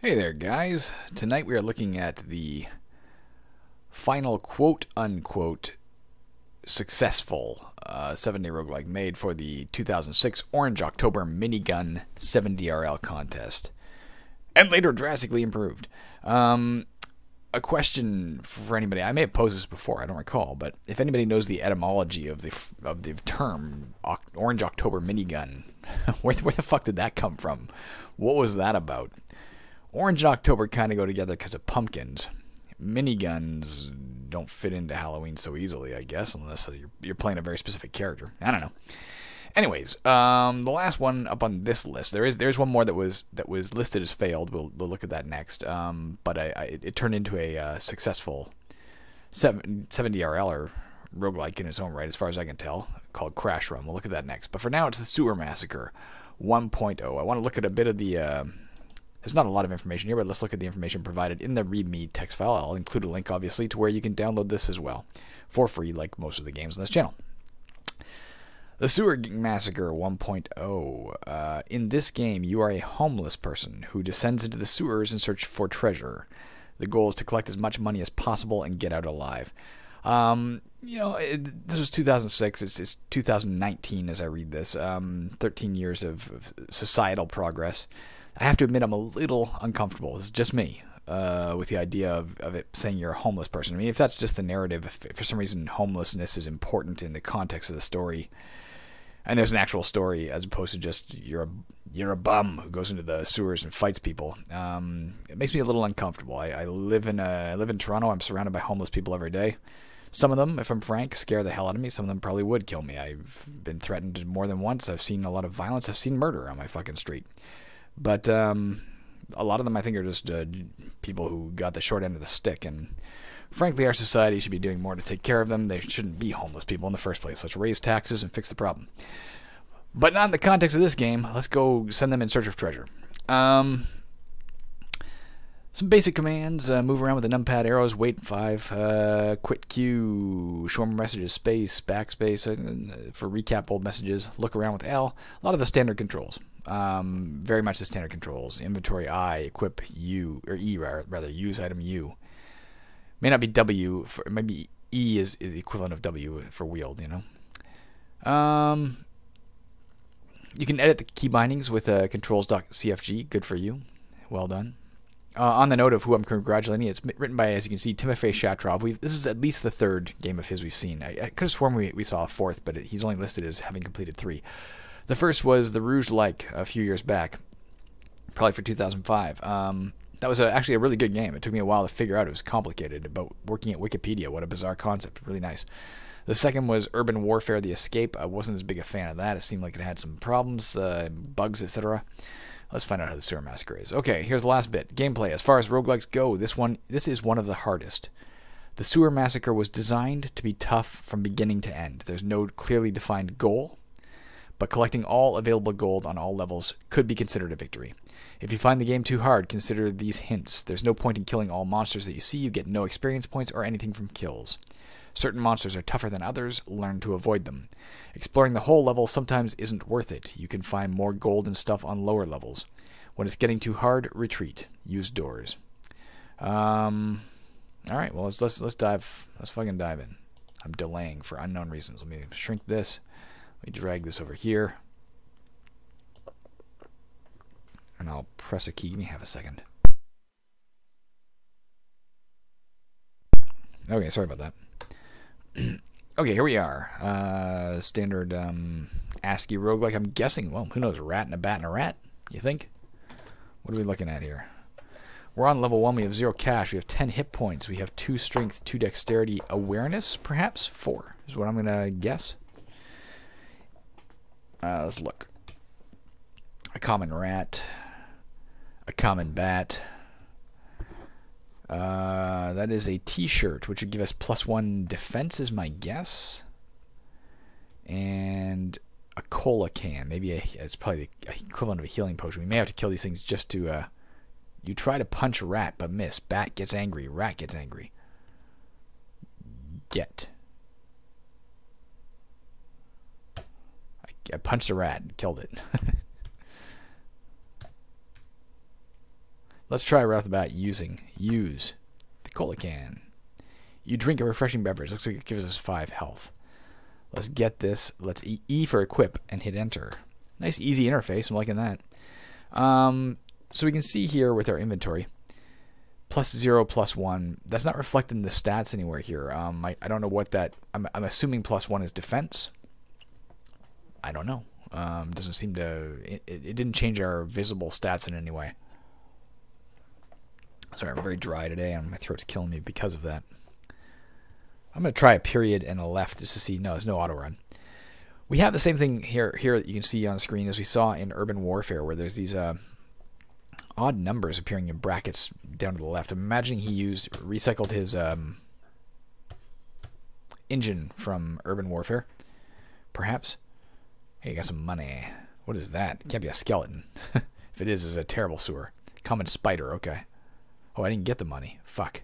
Hey there, guys. Tonight we are looking at the final quote-unquote successful 7-day roguelike made for the 2006 Orange October Minigun 7DRL contest, and later drastically improved. A question for anybody, I may have posed this before, I don't recall, but if anybody knows the etymology of the term Orange October Minigun, where the fuck did that come from? What was that about? Orange and October kind of go together because of pumpkins. Miniguns don't fit into Halloween so easily, I guess, unless you're playing a very specific character. I don't know. Anyways, the last one up on this list, there's one more that was listed as failed. We'll look at that next. But it turned into a successful 7DRL or roguelike in its own right, as far as I can tell, called Crash Run. We'll look at that next. But for now, it's the Sewer Massacre 1.0. I want to look at a bit of the. There's not a lot of information here, but let's look at the information provided in the README text file. I'll include a link, obviously, to where you can download this as well, for free, like most of the games on this channel. The Sewer Massacre 1.0. In this game, you are a homeless person who descends into the sewers in search for treasure. The goal is to collect as much money as possible and get out alive. This was 2006. It's 2019 as I read this. 13 years of societal progress. I have to admit I'm a little uncomfortable. It's just me with the idea of it saying you're a homeless person. I mean, if that's just the narrative, if for some reason homelessness is important in the context of the story, and there's an actual story as opposed to just you're a bum who goes into the sewers and fights people, it makes me a little uncomfortable. I live in Toronto. I'm surrounded by homeless people every day. Some of them, if I'm frank, scare the hell out of me. Some of them probably would kill me. I've been threatened more than once. I've seen a lot of violence. I've seen murder on my fucking street. But a lot of them, I think, are just people who got the short end of the stick. And frankly, our society should be doing more to take care of them. They shouldn't be homeless people in the first place. Let's raise taxes and fix the problem. But not in the context of this game. Let's go send them in search of treasure. Some basic commands. Move around with the numpad arrows. Wait 5. Quit queue. Show more messages. Space. Backspace. For recap old messages. Look around with L. A lot of the standard controls. Very much the standard controls. Inventory I, equip U, or E rather, use item U. May not be W, maybe E is the equivalent of W for wield, you know. You can edit the key bindings with controls.cfg, good for you. Well done. On the note of who I'm congratulating, it's written by, as you can see, Timofei Shatrov. This is at least the third game of his we've seen. I could have sworn we saw a fourth, but he's only listed as having completed 3. The first was the Rouge Like a few years back, probably for 2005. That was actually a really good game. It took me a while to figure out. It was complicated, about working at Wikipedia. What a bizarre concept. Really nice. The second was Urban Warfare: The Escape. I wasn't as big a fan of that. It seemed like it had some problems, bugs, etc. Let's find out how the Sewer Massacre is. Okay, here's the last bit. Gameplay. As far as roguelikes go, this is one of the hardest. The Sewer Massacre was designed to be tough from beginning to end. There's no clearly defined goal, but collecting all available gold on all levels could be considered a victory. If you find the game too hard, consider these hints. There's no point in killing all monsters that you see. You get no experience points or anything from kills. Certain monsters are tougher than others. Learn to avoid them. Exploring the whole level sometimes isn't worth it. You can find more gold and stuff on lower levels. When it's getting too hard, retreat. Use doors. Alright, well, let's fucking dive in. I'm delaying for unknown reasons. Let me shrink this. Let me drag this over here. And I'll press a key. Give me half a second. Okay, sorry about that. Okay, here we are. Standard ASCII roguelike. I'm guessing, well, who knows? A rat and a bat and a rat? You think? What are we looking at here? We're on level 1. We have 0 cash. We have 10 hit points. We have 2 strength, 2 dexterity, awareness, perhaps 4 is what I'm going to guess. Let's look. A common rat. A common bat. That is a t-shirt, which would give us +1 defense is my guess. And a cola can. Maybe it's probably the equivalent of a healing potion. We may have to kill these things just to... you try to punch a rat, but miss. Bat gets angry. Rat gets angry. Get. I punched a rat and killed it. Let's try right off the bat use the cola can. You drink a refreshing beverage. Looks like it gives us 5 health. Let's get this. Let's E for equip and hit enter. Nice easy interface. I'm liking that. So we can see here with our inventory, +0, +1. That's not reflected in the stats anywhere here. I don't know what that. I'm assuming +1 is defense. I don't know. Doesn't seem to. It didn't change our visible stats in any way. Sorry, I'm very dry today, and my throat's killing me because of that. I'm going to try a period and a left just to see. No, there's no auto run. We have the same thing here that you can see on screen as we saw in Urban Warfare, where there's these odd numbers appearing in brackets down to the left. I'm imagining he recycled his engine from Urban Warfare, perhaps. Hey, you got some money. What is that? It can't be a skeleton. If it is, it's a terrible sewer. Common spider, okay. Oh, I didn't get the money. Fuck.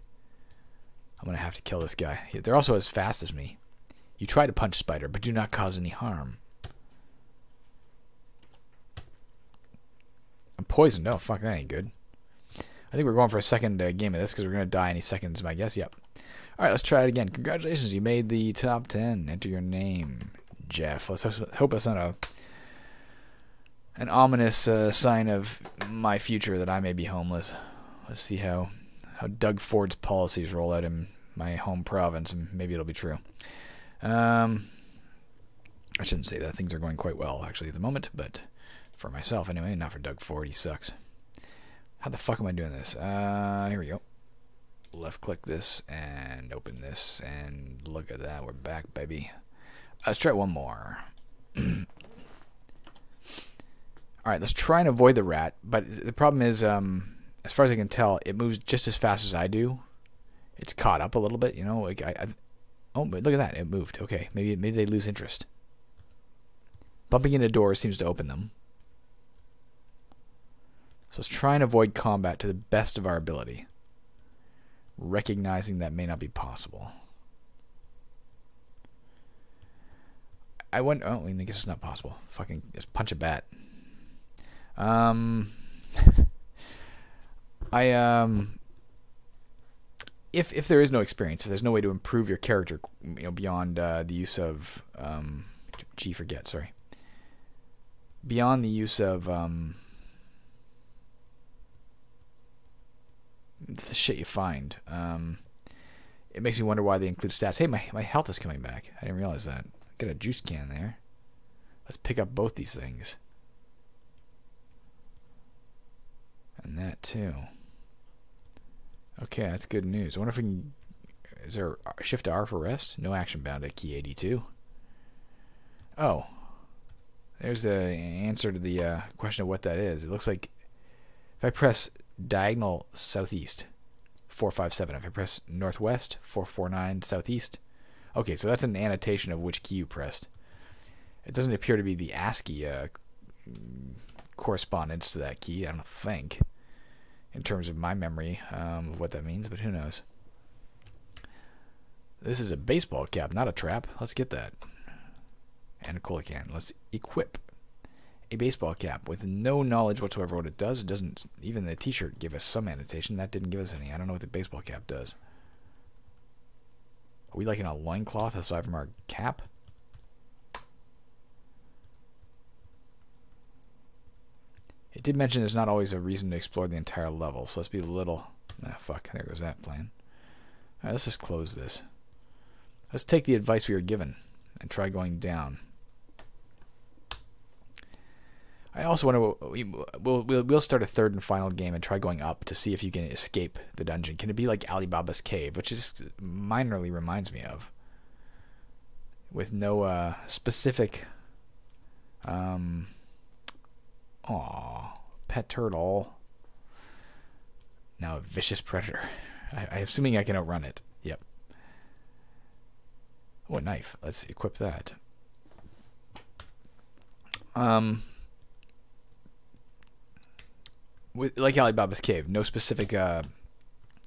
I'm going to have to kill this guy. They're also as fast as me. You try to punch spider, but do not cause any harm. I'm poisoned. Oh, fuck, that ain't good. I think we're going for a second game of this because we're going to die any second is my guess. Yep. All right, let's try it again. Congratulations, you made the top 10. Enter your name, Jeff. Let's hope it's not an ominous sign of my future that I may be homeless. Let's see how Doug Ford's policies roll out in my home province, and maybe it'll be true. I shouldn't say that. Things are going quite well, actually, at the moment, but for myself, anyway, not for Doug Ford. He sucks. How the fuck am I doing this? Here we go. Left-click this, and open this, and look at that. We're back, baby. Let's try one more. All right, let's try and avoid the rat, but the problem is, as far as I can tell, it moves just as fast as I do. It's caught up a little bit, you know. Like oh, but look at that, it moved. Okay, maybe they lose interest. Bumping into doors seems to open them. So let's try and avoid combat to the best of our ability, recognizing that may not be possible. I went. Oh, I guess it's not possible. Fucking just punch a bat. If there is no experience, if there's no way to improve your character, you know, beyond the use of beyond the use of the shit you find, it makes me wonder why they include stats. Hey, my health is coming back. I didn't realize that. Got a juice can there. Let's pick up both these things. And that too. Okay, that's good news. I wonder if we can... Is there shift R for rest? No action bound at key 82. Oh. There's the answer to the question of what that is. It looks like if I press diagonal southeast, 457. If I press northwest, 449 southeast. Okay, so that's an annotation of which key you pressed. It doesn't appear to be the ASCII correspondence to that key, I don't think, in terms of my memory of what that means, but who knows. This is a baseball cap, not a trap. Let's get that. And a cola can. Let's equip a baseball cap with no knowledge whatsoever what it does. It doesn't, even the t-shirt give us some annotation. That didn't give us any. I don't know what the baseball cap does. Are we like in a loincloth aside from our cap? It did mention there's not always a reason to explore the entire level, so let's be a little... Ah, fuck, there goes that plan. Alright, let's just close this. Let's take the advice we were given and try going down. I also wonder, we'll start a third and final game and try going up to see if you can escape the dungeon. Can it be like Alibaba's cave, which just minorly reminds me of, with no specific... Aw, pet turtle. Now a vicious predator. I'm assuming I can outrun it. Yep. Oh, a knife. Let's equip that. With like Alibaba's cave, no specific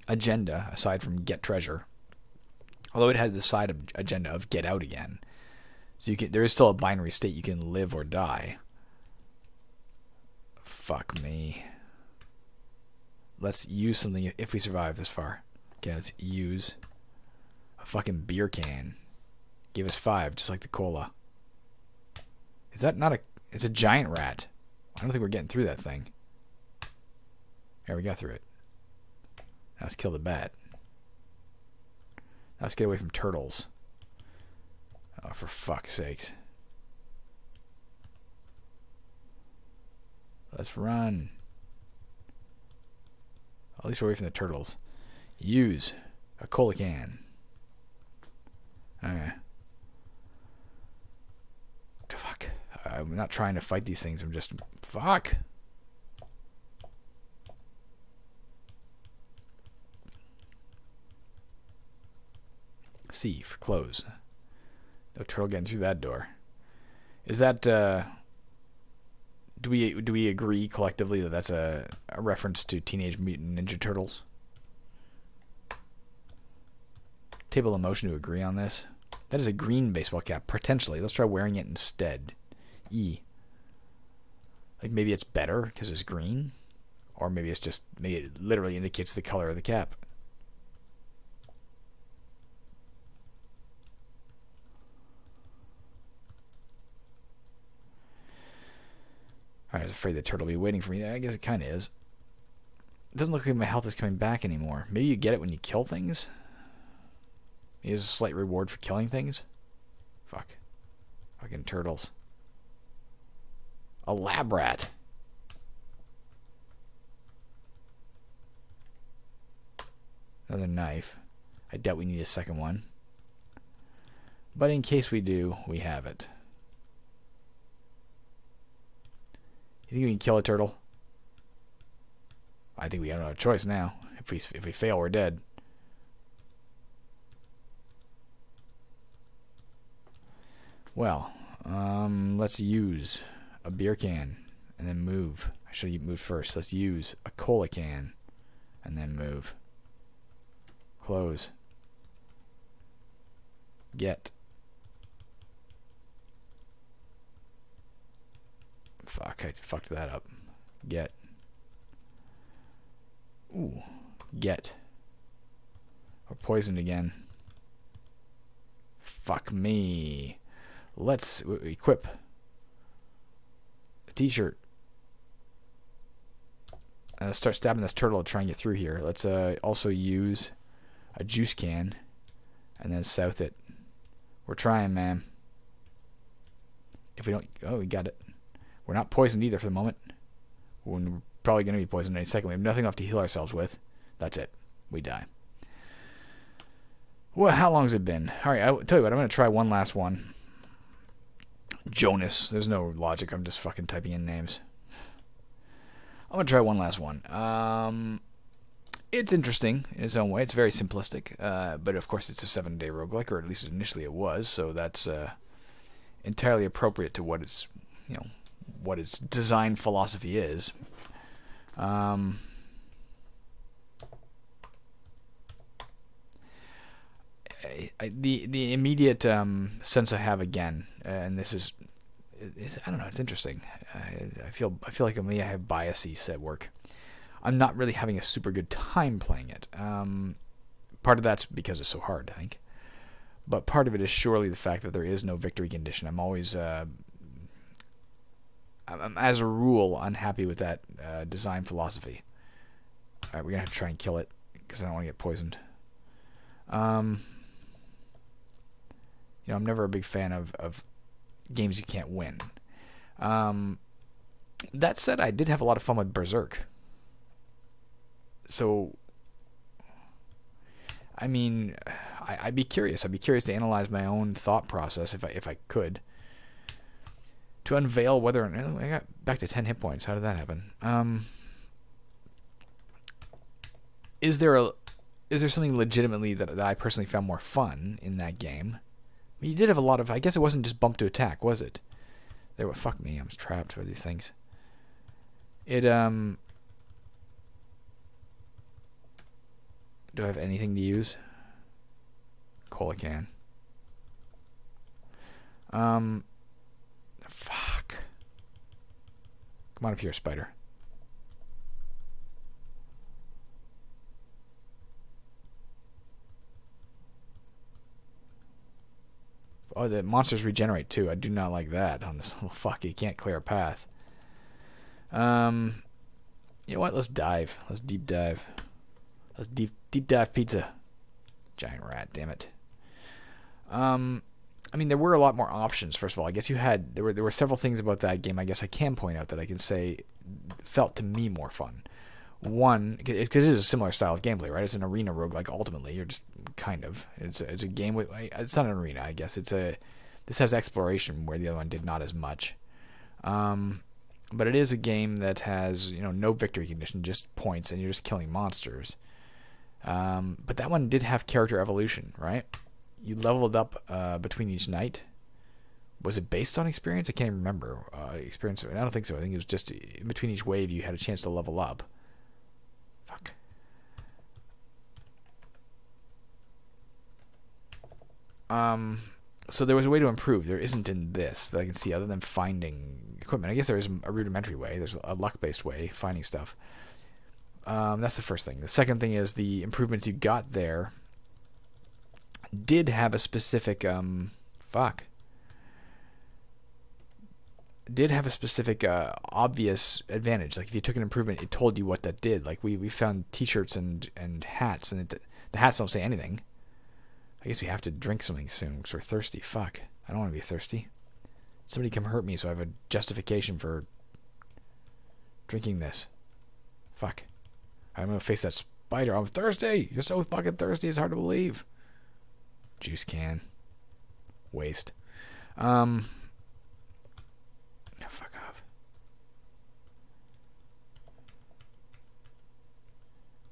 agenda aside from get treasure. Although it had the side agenda of get out again. So you can. There is still a binary state. You can live or die. Fuck me. Let's use something if we survive this far. Okay, let's use a fucking beer can. Give us 5, just like the cola. Is that not a... It's a giant rat. I don't think we're getting through that thing. There, we got through it. Now let's kill the bat. Now let's get away from turtles. Oh, for fuck's sakes. Let's run. At least we're away from the turtles. Use a cola can. Okay. Fuck. I'm not trying to fight these things. I'm just... Fuck. C for close. No turtle getting through that door. Is that... Do we agree collectively that that's a reference to Teenage Mutant Ninja Turtles? Table of motion to agree on this. That is a green baseball cap, potentially. Let's try wearing it instead. E. Like maybe it's better because it's green, or maybe it's just maybe it literally indicates the color of the cap. I was afraid the turtle would be waiting for me. I guess it kind of is. It doesn't look like my health is coming back anymore. Maybe you get it when you kill things? Maybe there's a slight reward for killing things? Fuck. Fucking turtles. A lab rat. Another knife. I doubt we need a second one. But in case we do, we have it. You think we can kill a turtle? I think we have no choice now. If we fail, we're dead. Well, let's use a beer can and then move. I should have moved first. Let's use a cola can and then move. Close. Get. Fuck, I fucked that up. Get. Ooh. Get. We're poisoned again. Fuck me. Let's equip a t-shirt. Let's start stabbing this turtle to try and get through here. Let's also use a juice can and then south it. We're trying, man. If we don't... Oh, we got it. We're not poisoned either for the moment. We're probably going to be poisoned any second. We have nothing left to heal ourselves with. That's it. We die. Well, how long has it been? Alright, I'll tell you what. I'm going to try one last one. Jonas. There's no logic. I'm just fucking typing in names. I'm going to try one last one. It's interesting in its own way. It's very simplistic. But of course it's a 7-day roguelike, or at least initially it was. So that's entirely appropriate to what it's, you know, what its design philosophy is. The immediate sense I have again, and this is I don't know, it's interesting. I feel like I have biases at work. I'm not really having a super good time playing it. Part of that's because it's so hard, I think. But part of it is surely the fact that there is no victory condition. I'm always, I'm, as a rule, unhappy with that design philosophy. All right, we're going to have to try and kill it because I don't want to get poisoned. You know, I'm never a big fan of games you can't win. That said, I did have a lot of fun with Berserk. So, I mean, I'd be curious. I'd be curious to analyze my own thought process if I could. To unveil whether... I got back to 10 hit points. How did that happen? Is there something legitimately that I personally found more fun in that game? I mean, you did have a lot of... I guess it wasn't just bump to attack, was it? There were... Fuck me, I'm trapped by these things. It, Do I have anything to use? Cola can. Fuck. Come on up here, spider. Oh, the monsters regenerate too. I do not like that on this. Oh, fuck, you can't clear a path. You know what? Let's dive. Let's deep dive. Let's deep dive pizza. Giant rat, damn it. I mean, there were a lot more options. First of all, I guess there were several things about that game. I guess I can point out that I can say felt to me more fun. One, it is a similar style of gameplay, right? It's an arena roguelike. Ultimately, you're just kind of it's a game with, it's not an arena, I guess. This has exploration where the other one did not as much. But it is a game that has no victory condition, just points, and you're just killing monsters. But that one did have character evolution, right? You leveled up between each night. Was it based on experience? I can't even remember. Experience? I don't think so. I think it was just in between each wave you had a chance to level up. Fuck. So there was a way to improve. There isn't in this that I can see other than finding equipment. I guess there is a rudimentary way. There's a luck-based way, finding stuff. That's the first thing. The second thing is the improvements you got there did have a specific obvious advantage. Like if you took an improvement, it told you what that did. Like we found t-shirts and hats, and the hats don't say anything. I guess we have to drink something soon because we're thirsty. Fuck, I don't want to be thirsty. Somebody come hurt me so I have a justification for drinking this. Fuck, I'm gonna face that spider. I'm thirsty. You're so fucking thirsty, it's hard to believe. Juice can. Waste. Fuck off.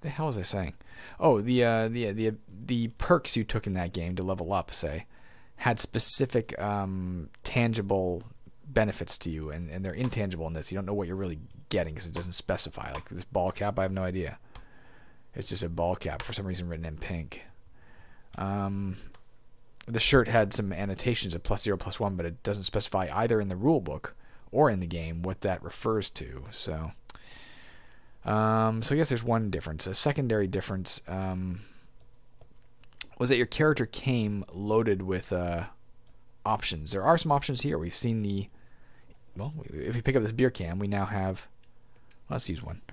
The hell was I saying? Oh, the perks you took in that game to level up, say, had specific tangible benefits to you, and they're intangible in this. You don't know what you're really getting because it doesn't specify. Like this ball cap, I have no idea. It's just a ball cap for some reason written in pink. The shirt had some annotations of +0, +1, but it doesn't specify either in the rule book or in the game what that refers to. So I guess there's one difference. A secondary difference was that your character came loaded with options. There are some options here. We've seen if we pick up this beer can, we now have. Let's use one.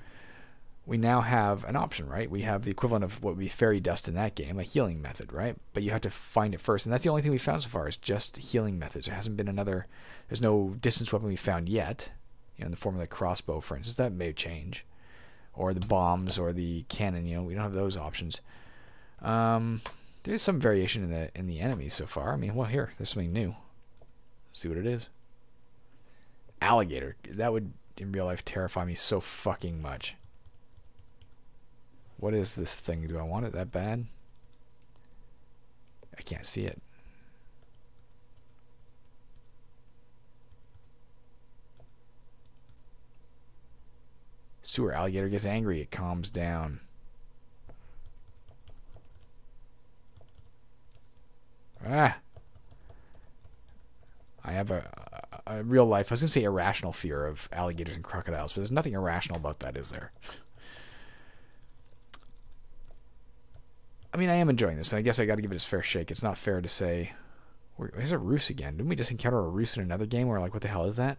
We now have an option, right? We have the equivalent of what would be fairy dust in that game, a healing method, right? But you have to find it first, and that's the only thing we've found so far is just healing methods. There hasn't been there's no distance weapon we've found yet, in the form of the crossbow, for instance. That may change. Or the bombs, or the cannon, we don't have those options. There's some variation in the enemies so far. I mean, well, here, there's something new. Let's see what it is. Alligator. That would, in real life, terrify me so fucking much. What is this thing? Do I want it that bad? I can't see it. Sewer alligator gets angry. It calms down. Ah! I have a real life, I was going to say irrational fear of alligators and crocodiles, but there's nothing irrational about that, is there? I mean, I am enjoying this, and I guess I got to give it its fair shake. It's not fair to say... Where's a Roos again? Didn't we just encounter a Roos in another game where, like, what the hell is that?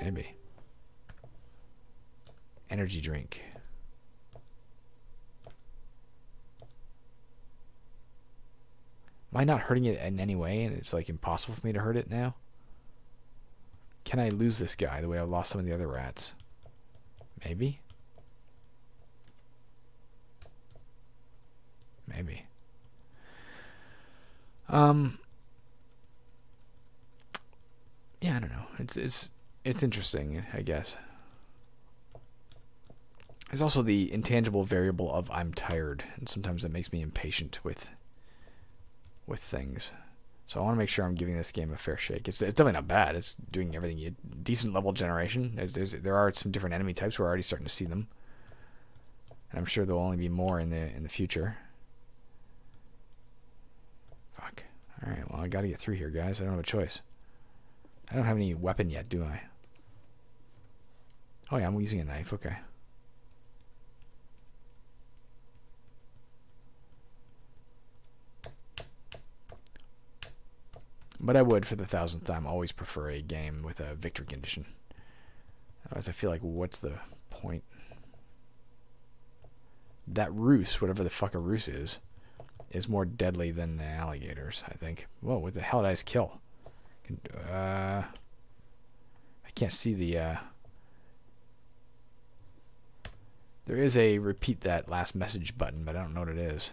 Maybe. Energy drink. Am I not hurting it in any way, and it's, like, impossible for me to hurt it now? Can I lose this guy the way I lost some of the other rats? Maybe? Maybe. Yeah, I don't know. It's interesting, I guess. There's also the intangible variable of I'm tired, and sometimes that makes me impatient with things. So I want to make sure I'm giving this game a fair shake. It's definitely not bad. It's doing everything. Decent level generation. There are some different enemy types. We're already starting to see them, and I'm sure there'll only be more in the future. Fuck. All right. Well, I got to get through here, guys. I don't have a choice. I don't have any weapon yet, do I? Oh yeah, I'm using a knife. Okay. But I would, for the 1000th time, always prefer a game with a victory condition. Otherwise, I feel like, what's the point? That roost, whatever the fuck a roost is more deadly than the alligators, I think. Whoa, what the hell did I just kill? I can't see the... There is a repeat that last message button, but I don't know what it is.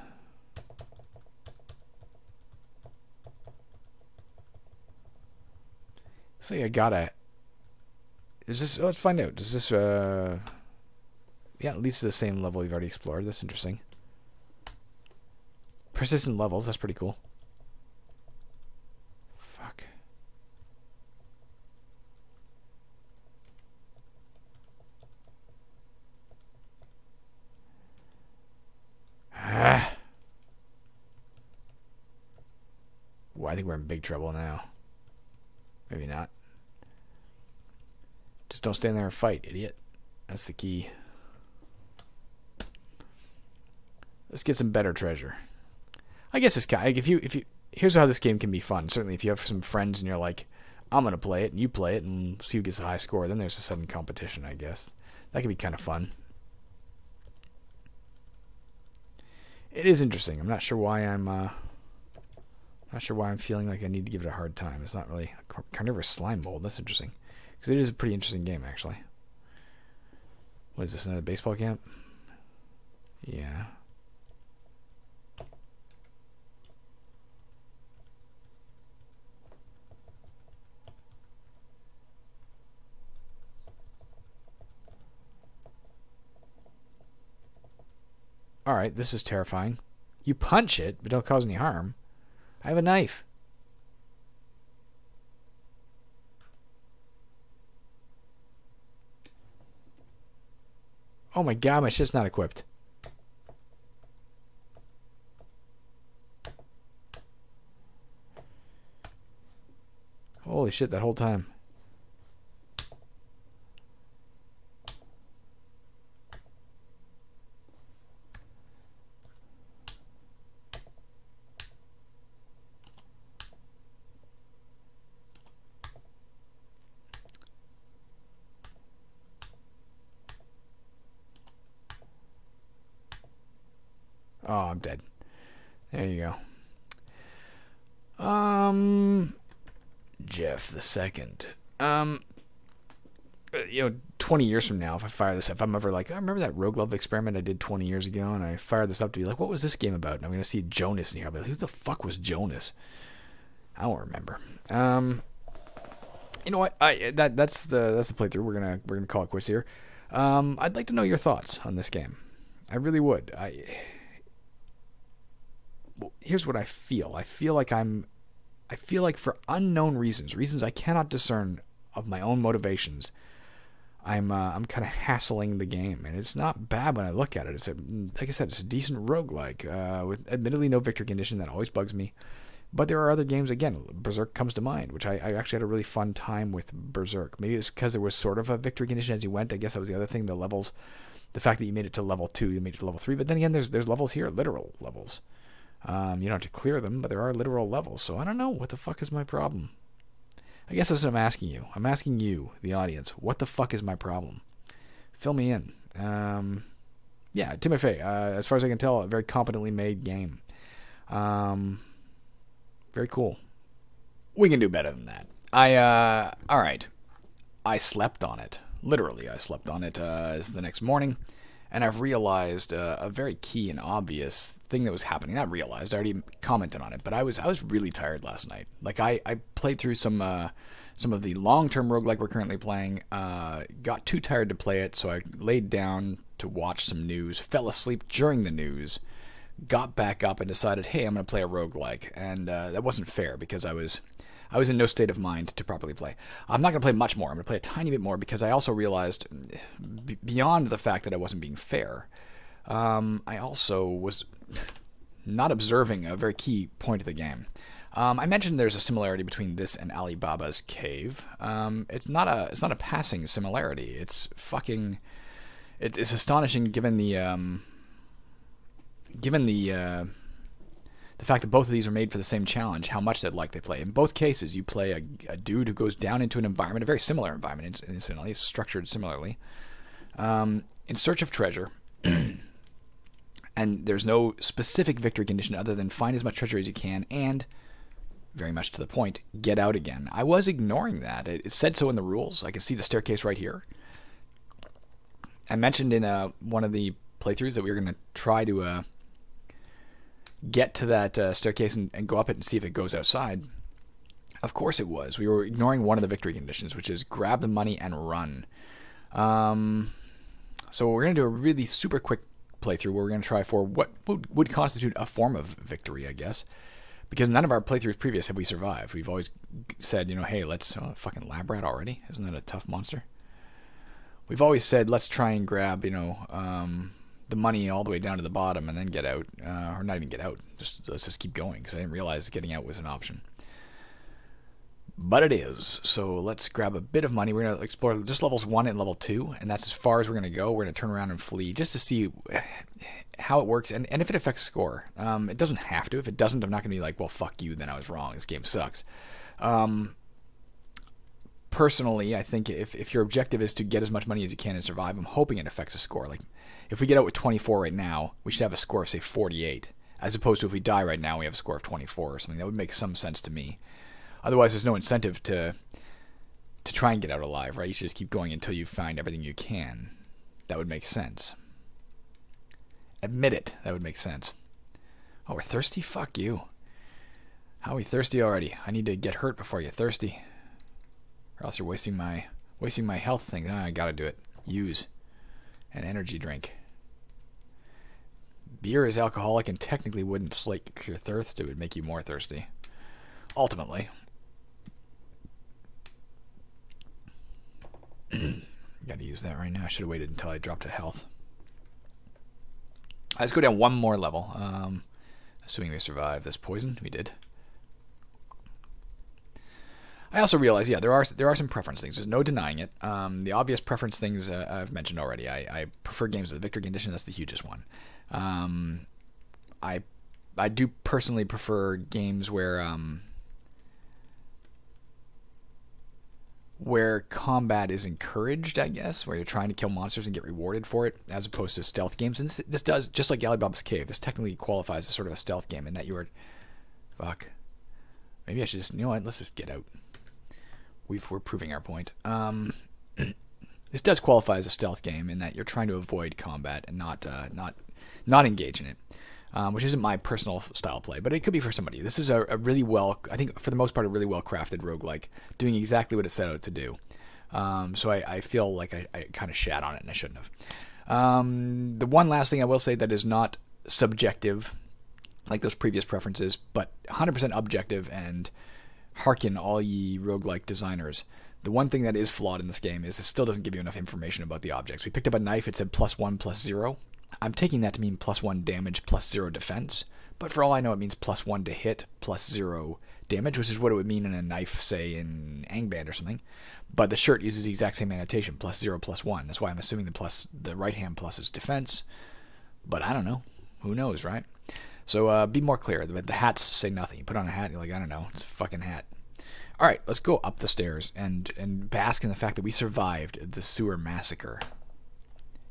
So I gotta... Is this... Let's find out. Does this... Yeah, it leads to the same level we've already explored. That's interesting. Persistent levels. That's pretty cool. Fuck. Ah. Well, I think we're in big trouble now. Maybe not. Just don't stand there and fight, idiot. That's the key. Let's get some better treasure. I guess it's kind of, like if you here's how this game can be fun. Certainly, if you have some friends and you're like, I'm gonna play it, and you play it, and see who gets the high score. Then there's a sudden competition. I guess that could be kind of fun. It is interesting. I'm not sure why I'm feeling like I need to give it a hard time. It's not really a carnivorous slime mold. That's interesting, because it is a pretty interesting game actually. What is this? Another baseball camp? Yeah. Alright, this is terrifying. You punch it, but don't cause any harm. I have a knife. Oh my god, my shit's not equipped. Holy shit, that whole time. Oh, I'm dead. There you go. Jeff the Second. 20 years from now, if I fire this up, I'm ever like, I remember that Rogue Love experiment I did 20 years ago, and I fired this up to be like, what was this game about? And I'm going to see Jonas in here. I'll be like, who the fuck was Jonas? I don't remember. You know what? That's the playthrough. We're gonna call it quits here. I'd like to know your thoughts on this game. I really would. Well, here's what I feel. I feel like for unknown reasons I cannot discern of my own motivations, I'm kind of hassling the game, and it's not bad when I look at it. It's like I said, it's a decent roguelike, with admittedly no victory condition. That always bugs me. But there are other games, again, Berserk comes to mind, which I actually had a really fun time with Berserk. Maybe it's because there was sort of a victory condition as you went. I guess that was the other thing, the levels, the fact that you made it to level 2, you made it to level 3. But then again, there's levels here, literal levels. You don't have to clear them, but there are literal levels. So I don't know. What the fuck is my problem? I guess that's what I'm asking you. I'm asking you, the audience, what the fuck is my problem? Fill me in. Yeah, Timofei, as far as I can tell, a very competently made game. Very cool. We can do better than that. All right. I slept on it. Literally, I slept on it as the next morning. And I've realized a very key and obvious thing that was happening. Not realized, I already commented on it, but I was really tired last night. Like I played through some of the long-term roguelike we're currently playing. Got too tired to play it, so I laid down to watch some news. Fell asleep during the news. Got back up and decided, hey, I'm going to play a roguelike. And that wasn't fair because I was in no state of mind to properly play. I'm not going to play much more. I'm going to play a tiny bit more because I also realized, beyond the fact that I wasn't being fair, I also was not observing a very key point of the game. I mentioned there's a similarity between this and Alibaba's Cave. It's not a passing similarity. It's fucking... It's astonishing given the the fact that both of these are made for the same challenge, how much they play. In both cases, you play a dude who goes down into an environment, a very similar environment, incidentally, it's structured similarly, in search of treasure. And there's no specific victory condition other than find as much treasure as you can and, very much to the point, get out again. I was ignoring that. It said so in the rules. I can see the staircase right here. I mentioned in one of the playthroughs that we were going to try to get to that staircase and go up it and see if it goes outside. Of course it was. We were ignoring one of the victory conditions, which is grab the money and run. So we're going to do a really super quick playthrough where we're going to try for what would constitute a form of victory, I guess. Because none of our playthroughs previous have we survived. We've always said, hey, let's... fucking lab rat already? Isn't that a tough monster? We've always said, let's try and grab, the money all the way down to the bottom and then get out. Or not even get out. Let's just keep going, because I didn't realize getting out was an option. But it is. So let's grab a bit of money. We're going to explore just levels 1 and level 2, and that's as far as we're going to go. We're going to turn around and flee just to see how it works and if it affects score. It doesn't have to. If it doesn't, I'm not going to be like, well, fuck you, then I was wrong. This game sucks. Personally, I think if your objective is to get as much money as you can and survive, I'm hoping it affects a score. Like, if we get out with 24 right now, we should have a score of, say, 48. As opposed to if we die right now, we have a score of 24 or something. That would make some sense to me. Otherwise, there's no incentive to try and get out alive, right? You should just keep going until you find everything you can. That would make sense. Admit it. That would make sense. Oh, we're thirsty? Fuck you. How are we thirsty already? I need to get hurt before I get thirsty. Or else you're wasting my health thing. I gotta do it. Use an energy drink. Beer is alcoholic and technically wouldn't slake your thirst. It would make you more thirsty. Ultimately. Gotta use that right now. I should have waited until I dropped to health. Let's go down one more level. Assuming we survive this poison. We did. I also realize, yeah, there are some preference things. There's no denying it. The obvious preference things I've mentioned already. I prefer games with a victory condition. That's the hugest one. I do personally prefer games where combat is encouraged, I guess, where you're trying to kill monsters and get rewarded for it, as opposed to stealth games. And this does, just like Alibaba's Cave, this technically qualifies as sort of a stealth game in that you are... Fuck. Maybe I should just... You know what? Let's just get out. We're proving our point. This does qualify as a stealth game in that you're trying to avoid combat and not engage in it, which isn't my personal style play, but it could be for somebody. This is a really well, I think for the most part, a really well crafted roguelike, doing exactly what it set out to do. So I feel like I kind of shat on it and I shouldn't have. The one last thing I will say that is not subjective, like those previous preferences, but 100% objective, and hearken all ye roguelike designers. The one thing that is flawed in this game is it still doesn't give you enough information about the objects. We picked up a knife, it said +1, +0. I'm taking that to mean +1 damage, +0 defense, but for all I know it means +1 to hit, +0 damage, which is what it would mean in a knife, say, in Angband or something. But the shirt uses the exact same annotation, +0, +1. That's why I'm assuming the right-hand plus is defense, but I don't know. Who knows, right? So be more clear. The hats say nothing. You put on a hat, and you're like, I don't know, it's a fucking hat. All right, let's go up the stairs and bask in the fact that we survived the sewer massacre.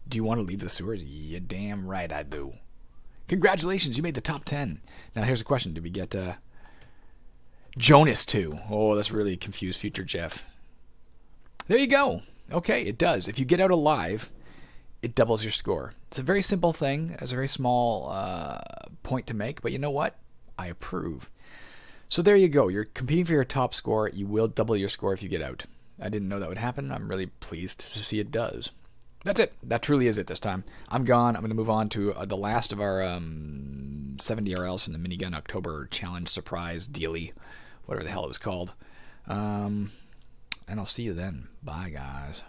Do you want to leave the sewers? Yeah, damn right I do. Congratulations, you made the top 10. Now here's a question. Did we get Jonas 2? Oh, that's really confused future Jeff. There you go. Okay, it does. If you get out alive, it doubles your score. It's a very simple thing. It's a very small point to make, but you know what? I approve. So there you go. You're competing for your top score. You will double your score if you get out. I didn't know that would happen. I'm really pleased to see it does. That's it. That truly is it this time. I'm gone. I'm going to move on to the last of our 70 RLs from the Minigun October Challenge Surprise Dealy, whatever the hell it was called. And I'll see you then. Bye, guys.